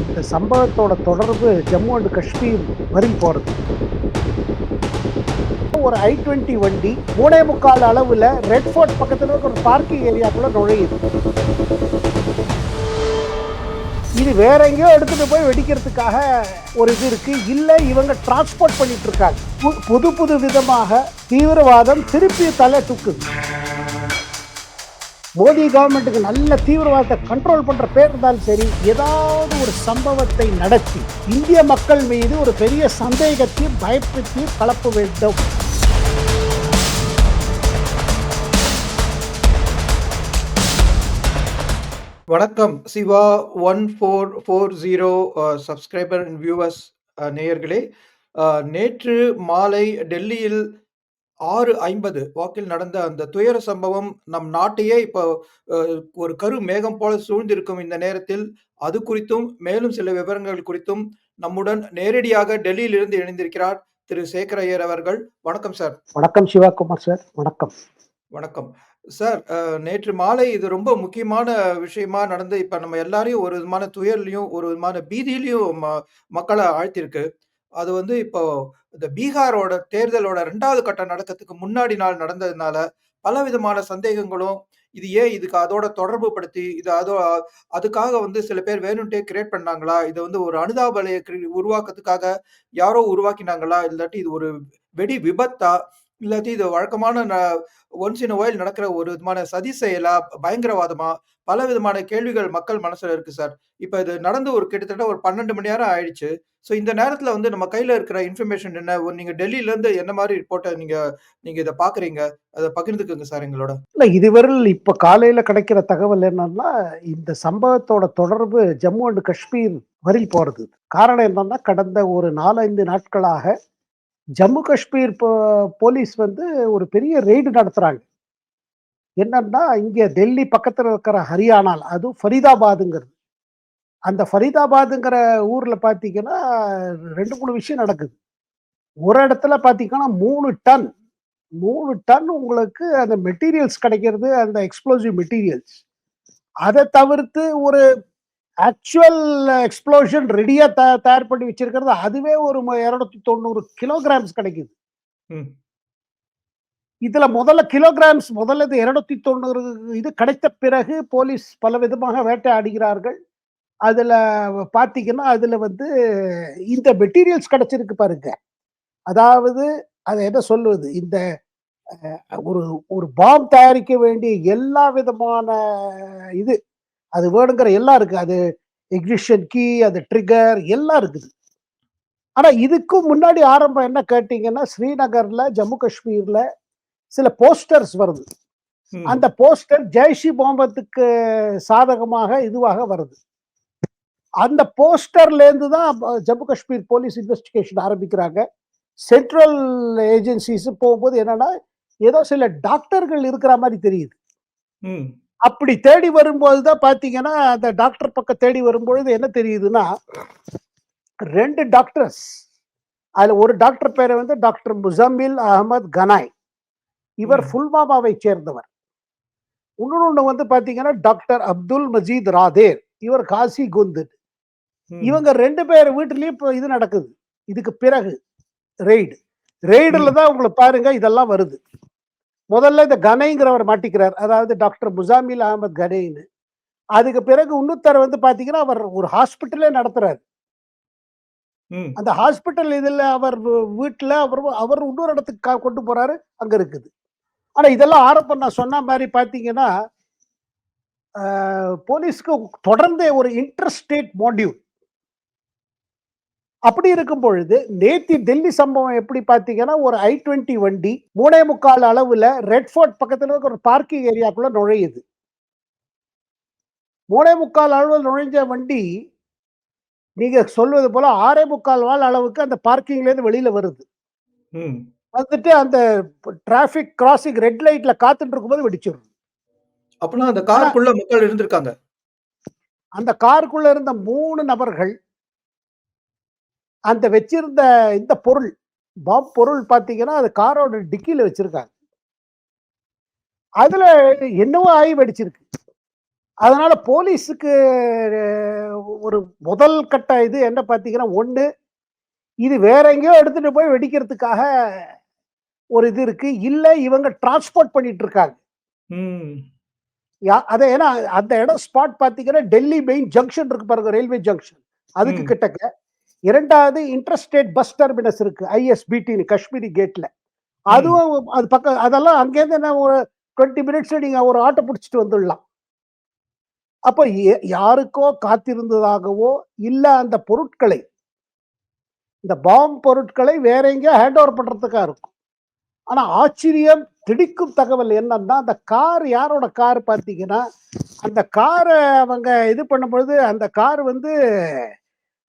இந்த சம்பவத்தோட தொடர்பு ஜம்மு அண்ட் காஷ்மீர் வரையும் போகிறது. ஒரு I-20 வண்டி 3.25 அளவில் ரெட் ஃபோர்ட் பக்கத்தில் இருக்க ஒரு பார்க்கிங் ஏரியாக்குள்ள நுழையுது. இது வேற எங்கேயோ எடுத்துட்டு போய் வெடிக்கிறதுக்காக ஒரு இது இருக்கு. இல்லை இவங்க டிரான்ஸ்போர்ட் பண்ணிட்டு இருக்காங்க. புது புது விதமாக தீவிரவாதம் திருப்பி தலை தூக்குது. மோடி கவர்மெண்ட்டுக்கு நல்ல தீவிரவாதத்தை கண்ட்ரோல் பண்ற பேர் இருந்தாலும் சரி, ஏதாவது ஒரு சம்பவத்தை நடத்தி இந்திய மக்கள் மீது ஒரு பெரிய சந்தேகத்தையும் பயப்பத்தையும் கலப்ப வேண்டும். வணக்கம் சிவா 1440 சப்ஸ்கிரைபர் அண்ட் வியூவர்ஸ் நேயர்களே. நேற்று மாலை டெல்லியில் 6:50 வாக்கில் நடந்த அந்த துயர சம்பவம் நம் நாட்டையே இப்போ ஒரு கரு மேகம் போல சூழ்ந்திருக்கும் இந்த நேரத்தில் அது குறித்தும் மேலும் சில விவரங்கள் குறித்தும் நம்முடன் நேரடியாக டெல்லியிலிருந்து இணைந்திருக்கிறார் திரு சேகர் ஐயர் அவர்கள். வணக்கம் சார். வணக்கம் சிவாகுமார் சார். வணக்கம். வணக்கம் சார். நேற்று மாலை இது ரொம்ப முக்கியமான விஷயமா நடந்து இப்ப நம்ம எல்லாரையும் ஒரு விதமான துயர்லயும் ஒரு விதமான பீதியிலையும் மக்களை ஆழ்த்திருக்கு. அது வந்து இப்போ இந்த பீகாரோட தேர்தலோட 2வது கட்டம் நடக்கிறதுக்கு முன்னாடி நாள் நடந்ததுனால பலவிதமான சந்தேகங்களும், இது ஏன் இதுக்கு அதோட தொடர்பு படுத்தி இது அதுக்காக வந்து சில பேர் வேணும்ட்டே கிரியேட் பண்ணாங்களா? இத வந்து ஒரு அனுதாபலைய உருவாக்கத்துக்காக யாரோ உருவாக்கினாங்களா? இல்லாட்டி இது ஒரு வெடி விபத்தா? இல்லாட்டி இது வழக்கமான ஒன்ஸ் இன் அ வைல் நடக்கிற ஒரு விதமான சதி செயலா? பயங்கரவாதமா? பலவிதமான கேள்விகள் மக்கள் மனசுல இருக்கு சார். இப்ப இது நடந்து ஒரு கிட்டத்தட்ட ஒரு 12 மணி நேரம் ஆயிடுச்சு. ஸோ இந்த நேரத்துல வந்து நம்ம கையில இருக்கிற இன்ஃபர்மேஷன் என்ன? நீங்க டெல்லியிலருந்து என்ன மாரி ரிப்போர்ட்ட நீங்க நீங்க இத பார்க்குறீங்க? அத பகிர்ந்துக்கங்க சார் எங்களோட. இல்ல இதுவரையில் இப்ப காலையில கிடைக்கிற தகவல் என்னன்னா, இந்த சம்பவத்தோட தொடர்பு ஜம்மு அண்ட் காஷ்மீர் வரையில் போறது. காரணம் என்னன்னா, கடந்த ஒரு 4-5 நாட்களாக ஜம்மு காஷ்மீர் போலீஸ் வந்து ஒரு பெரிய ரெய்டு நடத்துறாங்க. என்னன்னா, இங்க டெல்லி பக்கத்துல இருக்கிற ஹரியானால, அதுவும் ஃபரீதாபாத்ங்கிறது. அந்த ஃபரீதாபாத்ங்கிற ஊர்ல பார்த்தீங்கன்னா, 2, 3 விஷயம் நடக்குது. ஒரு இடத்துல பார்த்தீங்கன்னா 3 டன் உங்களுக்கு அந்த மெட்டீரியல்ஸ் கிடைக்கிறது, அந்த எக்ஸ்ப்ளோசிவ் மெட்டீரியல்ஸ். அத தவிர்த்து ஒரு ஆக்சுவல் எக்ஸ்ப்ளோஷன் ரெடியா தயார் பண்ணி வச்சிருக்கிறது, அதுவே ஒரு 290 கிலோகிராம்ஸ் கிடைக்குது. ம். இதுல முதல்ல இது 290 இது கிடைத்த பிறகு போலீஸ் பலவிதமாக வேட்டையாடுகிறார்கள். அதுல பார்த்தீங்கன்னா, அதுல வந்து இந்த மெட்டீரியல்ஸ் கிடைச்சிருக்கு பாருங்க. அதாவது அத என்ன சொல்லுவது? இந்த ஒரு ஒரு பாம் தயாரிக்க வேண்டிய எல்லா விதமான இது, அது வேணுங்கிற எல்லாம் இருக்கு. அது இக்னிஷன் கீ, அது ட்ரிகர் எல்லாம் இருக்குது. ஆனா இதுக்கும் முன்னாடி ஆரம்பம் என்ன கேட்டீங்கன்னா, ஸ்ரீநகர்ல, ஜம்மு காஷ்மீர்ல சில போஸ்டர்ஸ் வருது. ம். அந்த போஸ்டர் ஜெய்ஷ் இ முகமதுக்கு சாதகமாக இதுவாக வருது. அந்த போஸ்டர்ல இருந்து தான் ஜம்மு காஷ்மீர் போலீஸ் இன்வெஸ்டிகேஷன் ஆரம்பிக்கிறாங்க. சென்ட்ரல் ஏஜென்சிஸ் போகும்போது என்னன்னா, ஏதோ சில டாக்டர்கள் இருக்கிற மாரி தெரியுது. ம். அப்படி தேடி வரும்போது தான் பார்த்தீங்கன்னா, அந்த டாக்டர் பக்கம் தேடி வரும்பொழுது என்ன தெரியுதுன்னா, 2 டாக்டர்ஸ். அதுல ஒரு டாக்டர் பேரு வந்து டாக்டர் முசம்மில் அகமது கனாய். இவர் ம். புல்வாமாவை சேர்ந்தவர். இன்னொன்னு வந்து பார்த்தீங்கன்னா, டாக்டர் அப்துல் மஜீத் ராதேர். இவர் காசி குந்து. ம். இவங்க 2 பேர் வீட்டிலயும் இப்போ இது நடக்குது. இதுக்கு பிறகு ரெய்டு. ரெய்டுல ம். தான் உங்களுக்கு பாருங்க இதெல்லாம் வருது. முதல்ல இந்த கனைங்கிறவர் மாட்டிக்கிறார். அதாவது டாக்டர் முசாமில் அகமது கனைன்னு. அதுக்கு பிறகு இன்னொருத்தர் வந்து பார்த்தீங்கன்னா, அவர் ஒரு ஹாஸ்பிட்டலே நடத்துறாரு. ம். அந்த ஹாஸ்பிட்டல் இதுல அவர் வீட்ல அவர் இன்னொரு இடத்துக்கு கொண்டு போறாரு. அங்க இருக்குது. ஆனா இதெல்லாம் ஆரம்பம் நான் சொன்ன மாரி பார்த்தீங்கன்னா, போலீஸ்க்கு தொடர்ந்து ஒரு இன்டர் ஸ்டேட் மாட்யூல். அப்படி இருக்கும் பொழுது, நேத்தி டெல்லி சம்பவம் எப்படி பார்த்தீங்கன்னா, ஒரு I-20 வண்டி 3.25 அளவுல ரெட் ஃபோர்ட் பக்கத்துல இருக்க ஒரு பார்க்கிங் ஏரியாக்குள்ள நுழையுது. 3.25 அளவுல நுழைஞ்ச வண்டி, நீங்க சொல்வது போல 6.25 வால் அளவுக்கு அந்த பார்க்கிங்லேருந்து வெளியில வருது. ம். வந்துட்டு அந்த டிராபிக் கிராசிங் ரெட் லைட்ல காத்துட்டு இருக்கும்போது வெடிச்சிரும். அப்பனா அந்த ஆனா, காருக்குள்ள மக்கள் இருந்திருக்காங்க. அந்த காருக்குள்ள இருந்த 3 நபர்கள், அந்த வச்சிருந்த இந்த பொருள், பாம் பொருள் பார்த்தீங்கன்னா, அது காரோட டிக்கில வச்சிருக்காங்க. அதுல என்னவோ ஆகி வெடிச்சிருக்கு. அதனால போலீஸுக்கு ஒரு முதல் கட்ட இது என்ன பார்த்தீங்கன்னா, 1 இது வேற எங்கேயோ எடுத்துட்டு போய் வெடிக்கிறதுக்காக ஒரு இது இருக்கு. இல்ல இவங்க டிரான்ஸ்போர்ட் பண்ணிட்டு இருக்காங்க. ம். அத ஏன்னா அந்த இடம் ஸ்பாட் பார்த்தீங்கன்னா, டெல்லி மெயின் ஜங்ஷன் இருக்கு பாருங்க, ரயில்வே ஜங்ஷன். அதுக்கு ம். கிட்டக்க. 2வது இன்டர்ஸ்டேட் பஸ் டெர்மினஸ் இருக்கு. ஐஎஸ்பிடின்னு காஷ்மீரி கேட்ல. ம். அதுவும் அது பக்கம் அதெல்லாம் அங்கேருந்து என்ன ஒரு 20 மினிட்ஸ்ல நீங்க ஒரு ஆட்டோ புடிச்சுட்டு வந்துடலாம். அப்ப யாருக்கோ காத்திருந்ததாகவோ, இல்ல அந்த பொருட்களை, இந்த பாம் பொருட்களை வேற எங்கேயோ ஹேண்ட் ஓவர் பண்றதுக்கா இருக்கும். ஆனா ஆச்சரியம், திடுக்கும் தகவல் என்னன்னா, அந்த கார் யாரோட கார் பார்த்தீங்கன்னா, அந்த கார அவங்க இது பண்ணும்பொழுது, அந்த கார் வந்து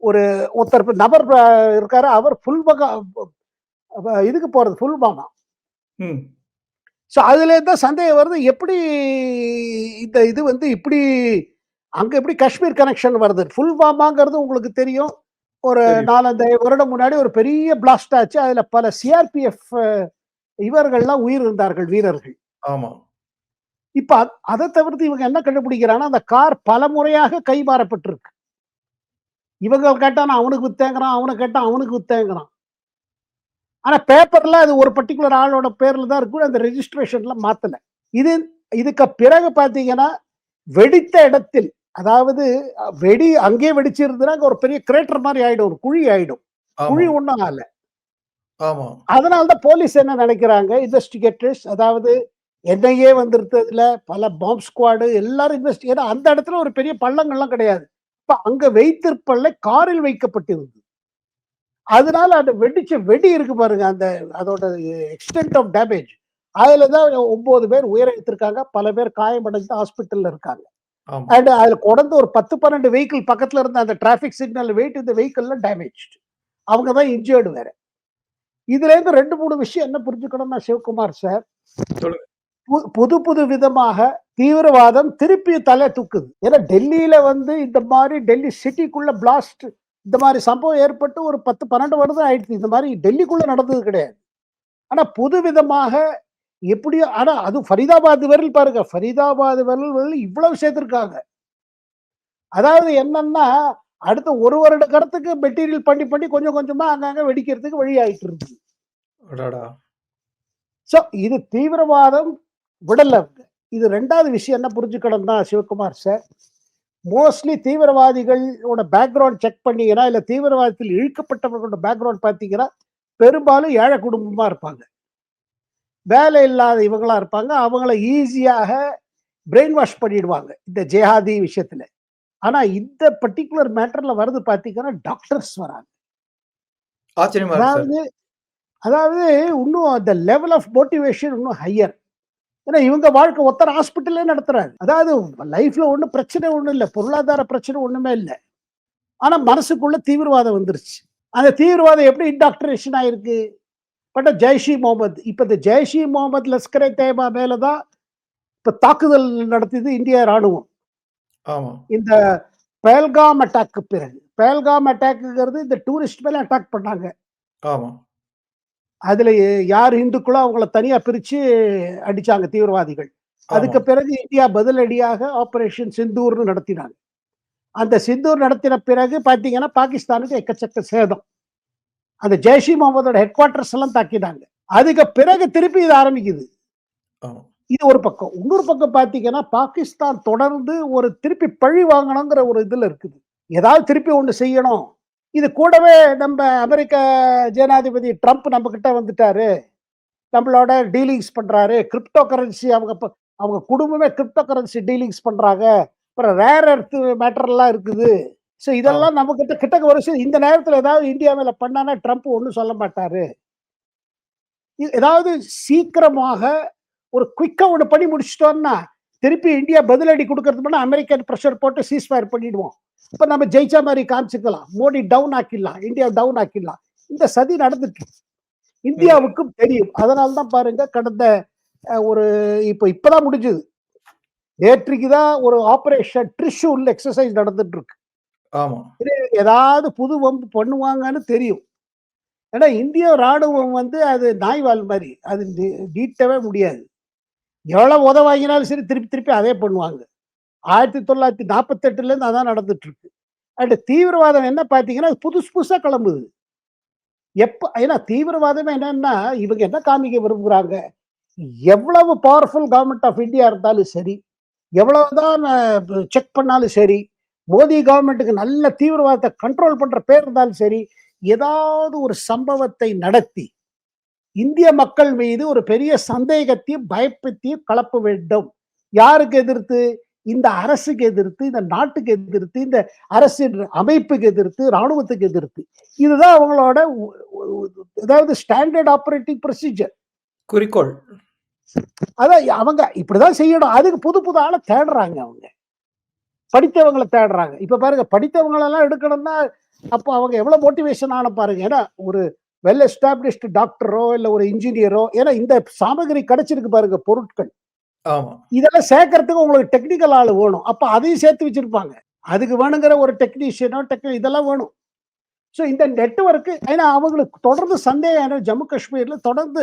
ஒரு ஒருத்தர் நபர் இருக்காரு. அவர் புல்வகா இதுக்கு போறது புல்வாமா. ம். ஸோ அதுலேருந்து தான் சந்தேகம் வருது. எப்படி இந்த இது வந்து இப்படி அங்க எப்படி காஷ்மீர் கனெக்ஷன் வருது? புல்வாமாங்கிறது உங்களுக்கு தெரியும். ஒரு தெரியும். 4, 5 வருடம் முன்னாடி ஒரு பெரிய பிளாஸ்ட் ஆச்சு. அதுல பல சிஆர்பிஎஃப் இவர்கள்லாம் உயிரிழந்தார்கள், வீரர்கள். ஆமா. இப்ப அத தவிர்த்து இவங்க என்ன கண்டுபிடிக்கிறாங்கன்னா, அந்த கார் பலமுறையாக கைமாறப்பட்டிருக்கு. இவங்க கேட்டா நான் அவனுக்கு வித்தேங்கிறான், அவன கேட்டா அவனுக்கு வித்தேங்கிறான். ஆனா பேப்பர்ல அது ஒரு பர்ட்டிகுலர் ஆளோட பேர்ல தான் இருக்கும். அந்த ரெஜிஸ்ட்ரேஷன்ல மாத்தல. இது இதுக்கு பிறகு பார்த்தீங்கன்னா, வெடித்த இடத்தில் அதாவது வெடி அங்கேயே வெடிச்சிருந்ததுன்னா, அங்க ஒரு பெரிய கிரேட்டர் மாரி ஆயிடும். ஒரு குழி ஆயிடும். ஆமா. குழி ஒண்ணும் ஆகல. ஆமா. அதனால தான் போலீஸ் என்ன நினைக்கிறாங்க, இன்வெஸ்டிகேட்டர்ஸ் அதாவது என்ஐஏ வந்திருத்ததுல, பல பாம்ப் ஸ்குவாடு எல்லாரும் ஏன்னா அந்த இடத்துல ஒரு பெரிய பள்ளங்கள்லாம் கிடையாது. அப்ப அங்க வைத்திருப்பல்ல காரில் வைக்கப்பட்டிருந்தது. அதனால அந்த வெடிச்ச வெடி இருக்கு பாருங்க, அந்த அதோட எக்ஸ்டென்ட் ஆஃப் டேமேஜ். அதுல தான் 9 பேர் உயிரிழந்திருக்காங்க. பல பேர் காயமடைஞ்சு ஹாஸ்பிட்டல்ல இருக்காங்க. ஆமா. அண்ட் அதுல கொடந்து ஒரு 10, 12 வெஹிக்கிள் பக்கத்துல இருந்த அந்த டிராபிக் சிக்னல் வெயிட் இந்த வெஹிக்கிள்ல டேமேஜ்ட். அவங்க தான் இன்ஜர்டு வேற. இதுல இருந்து 2, 3 விஷயம் என்ன புரிஞ்சுக்கணும்னா சிவகுமார் சார், சொல்லுங்க. புது புது விதமாக தீவிரவாதம் திருப்பி தலை தூக்குது. ஏன்னா டெல்லியில வந்து இந்த மாரி டெல்லி சிட்டிக்குள்ள பிளாஸ்ட் இந்த மாரி சம்பவம் ஏற்பட்டு ஒரு 10, 12 வருடம் ஆயிடுச்சு. இந்த மாரி டெல்லிக்குள்ள நடந்தது கிடையாது. ஆனா புது விதமாக எப்படியோ ஆனா அதுவும் ஃபரீதாபாத் வரையில் பாருங்க. ஃபரீதாபாத் வரையில் இவ்வளவு சேர்த்திருக்காங்க. அதாவது என்னன்னா, அடுத்த 1 வருட காலத்துக்கு மெட்டீரியல் பண்ணி, பண்ணி கொஞ்சம் கொஞ்சமா அங்கங்க வெடிக்கிறதுக்கு வழி ஆயிட்டு இருக்கு. அடடா! ஸோ இது தீவிரவாதம் விடல அவங்க. இது 2வது விஷயம் என்ன புரிஞ்சுக்கணும்னா சிவகுமார் சார், மோஸ்ட்லி தீவிரவாதிகளோட பேக்கிரவுண்ட் செக் பண்ணீங்கன்னா, இல்ல தீவிரவாதத்தில் இழுக்கப்பட்டவர்களோட பேக்கிரவுண்ட் பார்த்தீங்கன்னா, பெரும்பாலும் ஏழை குடும்பமா இருப்பாங்க. வேலை இல்லாத இவங்களா இருப்பாங்க. அவங்கள ஈஸியாக பிரெயின் வாஷ் பண்ணிடுவாங்க. இந்த ஜிஹாதி விஷயத்துல. ஆனா இந்த பர்ட்டிகுலர் மேட்டர்ல வருது பார்த்தீங்கன்னா, டாக்டர்ஸ் வராங்க. ஆச்சரியமா இருக்கு சார். அதாவது அதாவது இன்னும் அந்த லெவல் ஆஃப் மோட்டிவேஷன் இன்னும் ஹையர். ஏன்னா இவங்க வாழ்க்கை ஒருத்தர் ஹாஸ்பிட்டலே நடத்துறாரு. அதாவது லைஃப்ல ஒண்ணும் பிரச்சனை ஒண்ணும் இல்ல. பொருளாதார பிரச்சனை ஒண்ணுமே இல்ல. ஆனா மனசுக்குள்ள தீவிரவாதம் வந்துருச்சு. அந்த தீவிரவாதம் எப்படி இன்டாக்டரேஷன் ஆயிருக்கு? பட் ஜெய்ஷ் இ முகமது. இப்ப இந்த ஜெய்ஷ் இ முகமது, லஷ்கர்-இ தொய்பா மேல தான் இப்ப தாக்குதல் நடத்தியது இந்திய ராணுவம். ஆமா. இந்த பெஹல்காம் அட்டாக்கு பிறகு. பெஹல்காம் அட்டாக்ங்கிறது இந்த டூரிஸ்ட் மேல அட்டாக் பண்ணாங்க. ஆமா. அதுல யார் இந்துக்களோ அவங்கள தனியா பிரிச்சு அடிச்சாங்க தீவிரவாதிகள். ஆமா. அதுக்கு பிறகு இந்தியா பதிலடியாக ஆப்பரேஷன் சிந்தூர்ன்னு நடத்தினாங்க. அந்த சிந்தூர் நடத்தின பிறகு பார்த்தீங்கன்னா, பாகிஸ்தானுக்கு எக்கச்சக்க சேதம். அந்த ஜெய்ஷ் இ முகமதோட ஹெட் குவார்ட்டர்ஸ் எல்லாம் தாக்கினாங்க. அதுக்கு பிறகு திருப்பி இது ஆரம்பிக்குது. ஆமா. இது ஒரு பக்கம். இன்னொரு பக்கம் பார்த்தீங்கன்னா, பாகிஸ்தான் தொடர்ந்து ஒரு திருப்பி பழி வாங்கணுங்கிற ஒரு இதுல இருக்குது. ஏதாவது திருப்பி ஒண்ணு செய்யணும். இது கூடவே நம்ம அமெரிக்க ஜனாதிபதி ட்ரம்ப் நம்ம கிட்ட வந்துட்டாரு. நம்மளோட டீலிங்ஸ் பண்றாரு. கிரிப்டோ கரன்சி அவங்க குடும்பமே கிரிப்டோ கரன்சி டீலிங்ஸ் பண்றாங்க. அப்புறம் ரேர் எர்த் மேட்டர்லாம் இருக்குது. ஸோ ஆமா. இதெல்லாம் நம்மகிட்ட கிட்டக்க வரும். இந்த நேரத்துல ஏதாவது இந்தியா மேல பண்ணானா ட்ரம்ப் ஒண்ணும் சொல்ல மாட்டாரு. ஏதாவது சீக்கிரமாக ஒரு குயிக்கா ஒண்ணு பண்ணி முடிச்சுட்டோம்னா, திருப்பி இந்தியா பதிலடி குடுக்கறதுக்கு முன்ன அமெரிக்கன் பிரஷர் போட்டு சீஸ் ஃபயர் பண்ணிடுவோம். அப்ப நம்ம ஜெயிச்ச மாரி காமிச்சுக்கலாம். மோடி டவுன் ஆக்கிடலாம். இந்தியா டவுன் ஆக்கிடலாம். இந்த சதி நடந்துட்டு இருக்கு. ம். இந்தியாவுக்கும் தெரியும். அதனால தான் பாருங்க கடந்த ஒரு இப்பதான் முடிஞ்சது. நேற்றைக்கு தான் ஒரு ஆப்பரேஷன் ட்ரிஷூல் எக்ஸர்சைஸ் நடந்துட்டு இருக்கு. ஆமா. ஏதாவது புது வம்பு பண்ணுவாங்கன்னு தெரியும். ஏன்னா இந்திய ராணுவம் வந்து அது நாய்வால் மாரி. அது நீட்டவே முடியாது. எவ்வளவு வாங்கினாலும் சரி திருப்பி திருப்பி அதே பண்ணுவாங்க. 1948லேருந்து அதான் நடந்துட்டு இருக்கு. அண்ட் தீவிரவாதம் என்ன பார்த்தீங்கன்னா, புதுசு புதுசா கிளம்புது. ஏன்னா தீவிரவாதமே என்னன்னா, இவங்க என்ன காமிக்க விரும்புறாங்க? எவ்வளவு பவர்ஃபுல் கவர்ன்மென்ட் ஆஃப் இந்தியா இருந்தாலும் சரி, எவ்வளவுதான் செக் பண்ணாலும் சரி, மோடி கவர்ன்மென்ட்க்கு நல்ல தீவிரவாதத்த கண்ட்ரோல் பண்ற பேர் இருந்தாலும் சரி, ஏதாவது ஒரு சம்பவத்தை நடத்தி, இந்திய மக்கள் மீது ஒரு பெரிய சந்தேகத்தையும், பயப்பத்தையும் கிளப்ப வேண்டும். யாருக்கு எதிர்த்து? இந்த அரசுக்கு எதிர்த்து, இந்த நாட்டுக்கு எதிர்த்து, இந்த அரசின் அமைப்புக்கு எதிர்த்து, ராணுவத்துக்கு எதிர்த்து. இதுதான் அவங்களோட அதாவது ஸ்டாண்டர்ட் ஆப்பரேட்டிங் ப்ரொசீஜர். குறிக்கோள். அதான் அவங்க இப்படிதான் செய்யணும். அதுக்கு புது புது ஆள தேடுறாங்க அவங்க. படித்தவங்கள தேடுறாங்க. இப்ப பாருங்க படித்தவங்களெல்லாம் எடுக்கணும்னா, அப்போ அவங்க எவ்வளவு மோட்டிவேஷன் ஆன பாருங்க. ஏன்னா ஒரு வெல் எஸ்டாப்ளிஷ்டு டாக்டரோ, இல்ல ஒரு இன்ஜினியரோ ஏன்னா இந்த சாமகிரி கிடைச்சிருக்கு பாருங்க பொருட்கள். ஆமா. இதெல்லாம் சேர்க்கறதுக்கு உங்களுக்கு டெக்னிக்கல் ஆளு வேணும். அப்ப அதையும் சேர்த்து வச்சிருப்பாங்க. அதுக்கு வேணுங்கிற ஒரு டெக்னீஷியனோ, இதெல்லாம் வேணும். ஸோ இந்த நெட்வொர்க் ஏன்னா அவங்களுக்கு தொடர்ந்து சந்தேகம் ஏன்னா ஜம்மு காஷ்மீர்ல தொடர்ந்து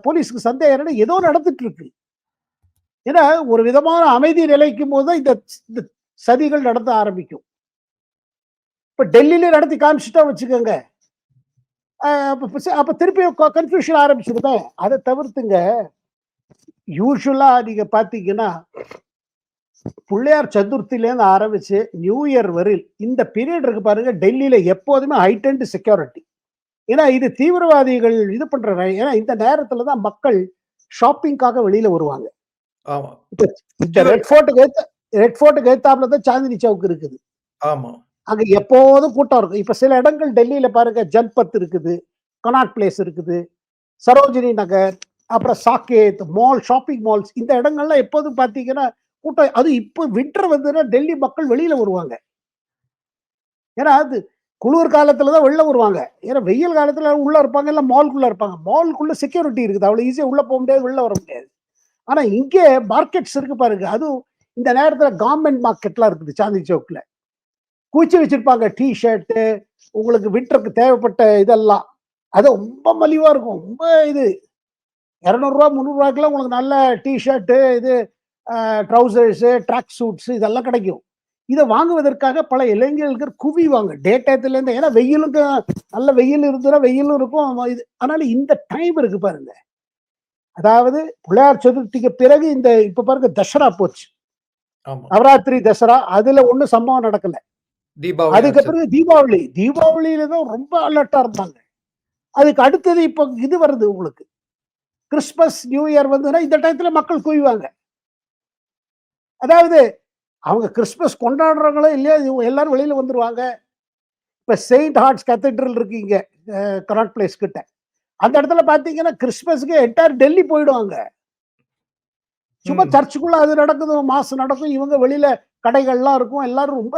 போலீஸ்க்கு சந்தேகம் என்னன்னா ஏதோ நடந்துட்டு இருக்கு. ஏன்னா ஒரு விதமான அமைதி நிலைக்கும் போது தான் இந்த சதிகள் நடத்த ஆரம்பிக்கும். இப்ப டெல்லியில நடத்தி காமிச்சுட்டா வச்சுக்கோங்க. அப்ப திருப்பி கன்ஃபியூஷன் ஆரம்பிச்சிருமே. அதை தவிர்த்துங்க யூஸ்வலா நீங்க பாத்தீங்கன்னா பிள்ளையார் சதுர்த்திலேருந்து ஆரம்பிச்சு நியூ இயர் வரையில் இந்த பீரியட் இருக்கு பாருங்க டெல்லியில எப்போதுமே ஹைட்டன்ட் செக்யூரிட்டி. ஏன்னா இது தீவிரவாதிகள் இது பண்ற ஏன்னா இந்த நேரத்துல தான் மக்கள் ஷாப்பிங்காக வெளியில வருவாங்க. ஆமா. இந்த ரெட் ஃபோர்ட்டுக்கு ஏத்தாப்புல தான் சாந்தினி சவுக் இருக்குது. ஆமா. அங்க எப்போதும் கூட்டம் இருக்கும். இப்ப சில இடங்கள் டெல்லியில பாருங்க ஜன்பத் இருக்குது, கனாட் பிளேஸ் இருக்குது, சரோஜினி நகர், அப்புறம் சாக்கேத் மால், ஷாப்பிங் மால்ஸ் இந்த இடங்கள்லாம் எப்போதும் பாத்தீங்கன்னா கூட்டம். அது இப்போ வின்டர் வந்ததுன்னா டெல்லி மக்கள் வெளியில வருவாங்க. ஏன்னா அது குளிர் காலத்துல தான் வெளில வருவாங்க. ஏன்னா வெயில் காலத்துல உள்ள இருப்பாங்க, இல்ல மால்குள்ள இருப்பாங்க. மால்குள்ள செக்யூரிட்டி இருக்குது. அவ்வளவு ஈஸியா உள்ள போக முடியாது, வெளில வர முடியாது. ஆனா இங்கே மார்க்கெட்ஸ் இருக்கு பாருங்க. அதுவும் இந்த நேரத்துல கவர்மெண்ட் மார்க்கெட்லாம் இருக்குது சாந்தி சவுக்ல. குவிச்சு வச்சிருப்பாங்க டீ ஷர்ட்டு, உங்களுக்கு வின்டருக்கு தேவைப்பட்ட இதெல்லாம். அது ரொம்ப மலிவா இருக்கும். ரொம்ப இது ரூ. 200 300 உங்களுக்கு நல்ல டீ ஷர்ட்டு, இது ட்ரவுசர்ஸ், ட்ராக் சூட்ஸ் இதெல்லாம் கிடைக்கும். இதை வாங்குவதற்காக பல இளைஞர்கள் குவிவாங்க டே டயத்துல இருந்து. ஏன்னா வெயிலுக்கு நல்ல வெயில் இருந்ததுன்னா வெயிலும் இருக்கும். இது அதனால இந்த டைம் இருக்கு பாருங்க. அதாவது பிள்ளையார் சதுர்த்திக்கு பிறகு இந்த இப்ப பாருங்க தசரா போச்சு. ஆமா. நவராத்திரி தசரா அதுல ஒண்ணும் சம்பவம் நடக்கல. தீபாவளி அதுக்கு அடுத்தது. பிறகு தீபாவளியில தான் ரொம்ப அலர்ட்டா இருந்தாங்க. அதுக்கு அடுத்தது இப்போ இது வருது உங்களுக்கு கிறிஸ்துமஸ் நியூ இயர் வந்ததுன்னா இந்த டயத்துல மக்கள் குவிவாங்க. அதாவது அவங்க கிறிஸ்துமஸ் கொண்டாடுறவங்களோ இல்லையா எல்லாரும் வெளியில வந்துருவாங்க. இப்ப செயின்ட் ஹார்ட்ஸ் கேத்தட்ரல் இருக்கு இங்க கனாட் பிளேஸ் கிட்ட. அந்த இடத்துல பாத்தீங்கன்னா கிறிஸ்துமஸ்க்கு என்டையர் டெல்லி போயிடுவாங்க. சும்மா சர்ச்சுக்குள்ள அது நடக்குது, மாசு நடக்கும். இவங்க வெளியில கடைகள்லாம் இருக்கும். எல்லாரும் ரொம்ப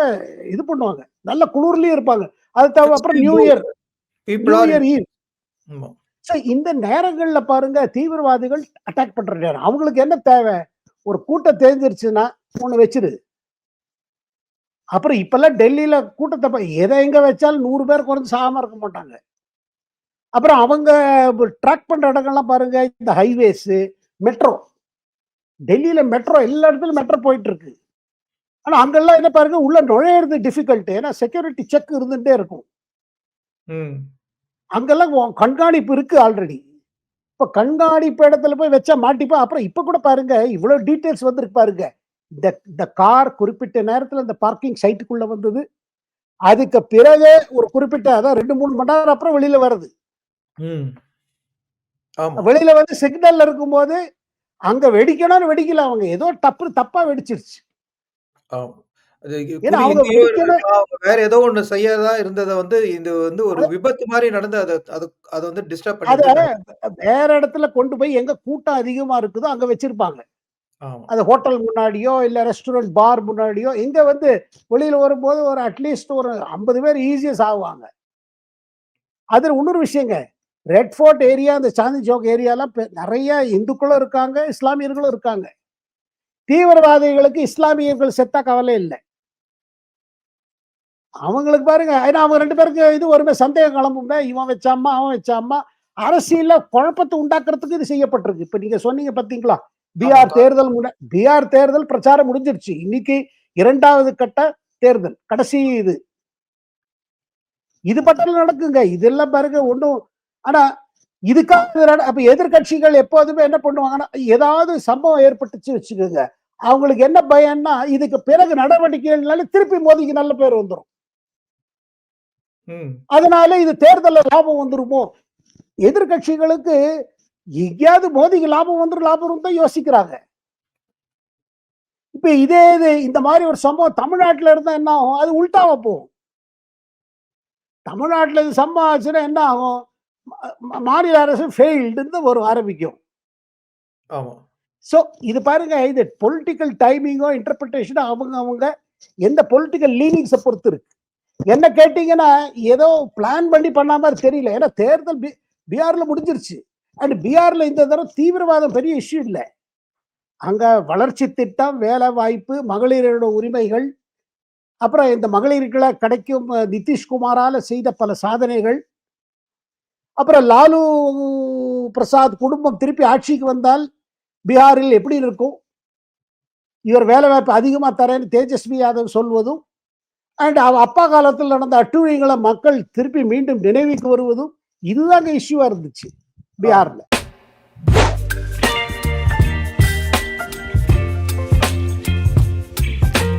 இது பண்ணுவாங்க. நல்ல குளிர்லயும் இருப்பாங்க. அது தவிர அப்புறம் நியூ இயர் ஈவ். ஸோ இந்த நேரங்கள்ல பாருங்க தீவிரவாதிகள் அட்டாக் பண்ற நேரம். அவங்களுக்கு என்ன தேவை? ஒரு கூட்டம் தேர்ந்துருச்சுன்னா ஒண்ணு வச்சிரு. அப்புறம் இப்பெல்லாம் டெல்லியில கூட்டத்தை எதை எங்க வச்சாலும் 100 பேர் குறைஞ்சு சாகாம இருக்க மாட்டாங்க. அப்புறம் அவங்க ட்ராக் பண்ற இடங்கள்லாம் பாருங்க இந்த ஹைவேஸ், மெட்ரோ. டெல்லியில மெட்ரோ எல்லா இடத்துலயும் மெட்ரோ போயிட்டு இருக்கு. ஆனா அங்கெல்லாம் என்ன பாருங்க உள்ள நுழையிறது டிஃபிகல்ட். ஏன்னா செக்யூரிட்டி செக் இருந்துட்டே இருக்கும். அங்கெல்லாம் கண்காணிப்பு இருக்கு ஆல்ரெடி. இப்ப கண்காணிப்பு இடத்துல போய் வச்சா மாட்டிப்பா. அப்புறம் இப்ப கூட பாருங்க இவ்வளவு டீடைல்ஸ் வந்திருக்கு பாருங்க. இந்த கார் குறிப்பிட்ட நேரத்துல இந்த பார்க்கிங் சைட்டுக்குள்ள வந்தது. அதுக்கு பிறகு ஒரு குறிப்பிட்ட அதான் 2, 3 மணி நேரம் அப்புறம் வெளியில வருது. வெளியில வந்து சிக்னல்ல இருக்கும்போது அங்க வெடிக்கணும்னு வெடிக்கல. அவங்க ஏதோ தப்பா வெடிச்சிருச்சு. ஏன்னா அவங்க வேற ஏதோ ஒண்ணு செய்யறதா இருந்தத வந்து இது வந்து ஒரு விபத்து மாதிரி நடந்து அது வந்து டிஸ்டர்ப் பண்ணிட்டு வேற இடத்துல கொண்டு போய் எங்க கூட்டம் அதிகமா இருக்குதோ அங்க வச்சிருப்பாங்க. அது ஹோட்டல் முன்னாடியோ இல்ல ரெஸ்டாரண்ட் பார் முன்னாடியோ எங்க வந்து வெளியில வரும்போது ஒரு அட்லீஸ்ட் ஒரு 50 பேர் ஈஸியா சாகுவாங்க. அதுல இன்னொரு விஷயங்க ரெட் ஃபோர்ட் ஏரியா இந்த சாந்தி சௌக் ஏரியாலாம் நிறைய இந்துக்களும் இருக்காங்க, இஸ்லாமியர்களும் இருக்காங்க. தீவிரவாதிகளுக்கு இஸ்லாமியர்கள் செத்தா கவலை இல்லை. அவங்களுக்கு பாருங்க ஏன்னா அவங்க 2 பேருக்கு இது ஒருமே சந்தேகம் கிளம்புமே. இவன் வச்சாமா அவன் வச்சாமா அரசியல்ல குழப்பத்தை உண்டாக்குறதுக்கு இது செய்யப்பட்டிருக்கு. இப்ப நீங்க சொன்னீங்க பாத்தீங்களா பீகார் தேர்தல் பீகார் தேர்தல் பிரச்சாரம் முடிஞ்சிருச்சு. இன்னைக்கு 2வது கட்ட தேர்தல். கடைசி இது. இது மட்டும் நடக்குங்க. இதெல்லாம் பாருங்க ஒண்ணும் ஆனா இதுக்காக அப்ப எதிர்க்கட்சிகள் எப்போதுமே என்ன பண்ணுவாங்கன்னா, ஏதாவது சம்பவம் ஏற்பட்டுச்சு வச்சுக்கோங்க. அவங்களுக்கு என்ன பயம்னா, இதுக்கு பிறகு நடவடிக்கைகள்னால திருப்பி மோடிக்கு நல்ல பேர் வந்துரும். ம். அதனால இது தேர்தல்ல லாபம் வந்துருமோ? எதிர்க்கட்சிகளுக்கு எங்கேயாவது மோடிக்கு லாபம் வந்துரும், லாபம் வரும் தான் யோசிக்கிறாங்க. இப்ப இதே இது இந்த மாதிரி ஒரு சம்பவம் தமிழ்நாட்டுல இருந்தா என்ன ஆகும்? அது உல்டாவா போகும். தமிழ்நாட்டுல இது சம்பவம் ஆச்சுன்னா என்ன ஆகும்? மாநில அரசு ஃபெயில்டுன்னு ஒரு ஆரம்பிக்கும். ஆமா. சோ இது பாருங்க, இது பொலிட்டிக்கல் டைமிங்கோ இன்டர்பிரேஷன் அவங்க எந்த பொலிட்டிக்கல் லீனிங்ஸ பொறுத்து இருக்கு. என்ன கேட்டீங்கன்னா, ஏதோ பிளான் பண்ணி பண்ண மாரி தெரியல. ஏன்னா தேர்தல் பீகார்ல முடிஞ்சிருச்சு. அண்ட் பீகார்ல இந்த தடவ தீவிரவாதம் பெரிய இஷ்யூ இல்ல. அங்க வளர்ச்சி திட்டம், வேலை வாய்ப்பு, மகளிரோட உரிமைகள், அப்புறம் இந்த மகளிருக்குள்ள கிடைக்கும் நிதிஷ்குமாரால செய்த பல சாதனைகள், அப்புறம் லாலு பிரசாத் குடும்பம் திருப்பி ஆட்சிக்கு வந்தால் பீகாரில் எப்படி இருக்கும்? இவர் வேலை வாய்ப்பு அதிகமா தரேன்னு தேஜஸ்வி யாதவ் சொல்வதும், அண்ட் அவ அப்பா காலத்தில் நடந்த அட்டூழியங்களை மக்கள் திருப்பி மீண்டும் நினைவுக்கு வருவதும், இதுதாங்க இஷ்யூவா இருந்துச்சு ஆமா. பீகார்ல.